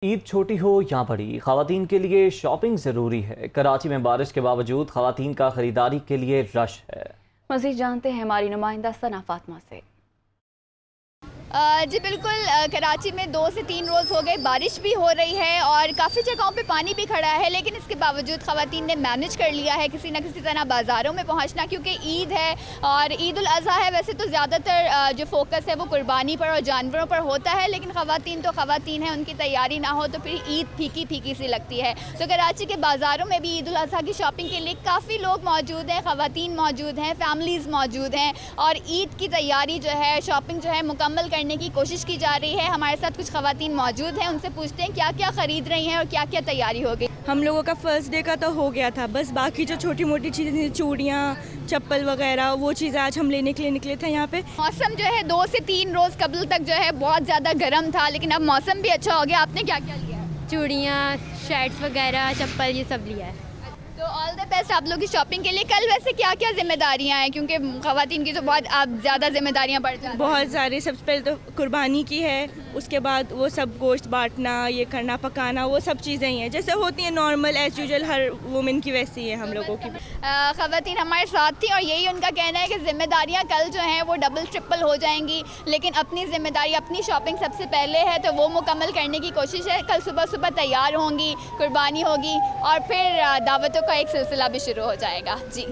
ईद छोटी हो या बड़ी, खवातीन के लिए शॉपिंग ज़रूरी है। कराची में बारिश के बावजूद खवातीन का खरीदारी के लिए रश है। मज़ीद जानते हैं हमारी नुमाइंदा सना फातिमा से। जी बिल्कुल, कराची में 2 से 3 रोज़ हो गए, बारिश भी हो रही है और काफ़ी जगहों पे पानी भी खड़ा है, लेकिन इसके बावजूद ख़वातीन ने मैनेज कर लिया है किसी न किसी तरह बाज़ारों में पहुंचना, क्योंकि ईद है और ईद उल अज़हा है। वैसे तो ज़्यादातर जो फोकस है वो कुर्बानी पर और जानवरों पर होता है, लेकिन ख़वातीन तो ख़वातीन हैं, उनकी तैयारी ना हो तो फिर ईद फीकी फीकी सी लगती है। तो कराची के बाज़ारों में भी ईद उल अज़हा की शॉपिंग के लिए काफ़ी लोग मौजूद हैं, ख़वातीन मौजूद हैं, फैमिलीज़ मौजूद हैं और ईद की तैयारी जो है, शॉपिंग जो है मुकम्मल करने की कोशिश की जा रही है। हमारे साथ कुछ ख़वातीन मौजूद हैं, उनसे पूछते हैं क्या क्या ख़रीद रही हैं और क्या क्या तैयारी हो गई। हम लोगों का फर्स्ट डे का तो हो गया था, बस बाकी जो छोटी मोटी चीज़ें थी, चूड़ियाँ, चप्पल वगैरह, वो चीज़ें आज हम लेने के लिए निकले थे यहाँ पे। मौसम जो है 2 से 3 रोज़ कबल तक जो है बहुत ज़्यादा गर्म था, लेकिन अब मौसम भी अच्छा हो गया। आपने क्या क्या लिया? चूड़ियाँ, शर्ट्स वगैरह, चप्पल, ये सब लिया है। तो ऑल द बेस्ट आप लोग की शॉपिंग के लिए। कल वैसे क्या क्या जिम्मेदारियां हैं, क्योंकि ख़वातीन की तो बहुत अब ज़्यादा जिम्मेदारियां बढ़ जाती हैं। बहुत सारी, सबसे पहले तो कुर्बानी की है, उसके बाद वो सब गोश्त बांटना, ये करना, पकाना, वो सब चीज़ें ही हैं जैसे होती हैं नॉर्मल एज यूजुअल हर वुमेन की, वैसी ही है हम लोगों की भी। ख़वातीन हमारे साथ थी और यही उनका कहना है कि जिम्मेदारियां कल जो हैं वो डबल ट्रिपल हो जाएंगी, लेकिन अपनी जिम्मेदारी, अपनी शॉपिंग सबसे पहले है तो वो मुकम्मल करने की कोशिश है। कल सुबह सुबह तैयार होंगी, कुर्बानी होगी और फिर दावतों का एक सिलसिला भी शुरू हो जाएगा। जी।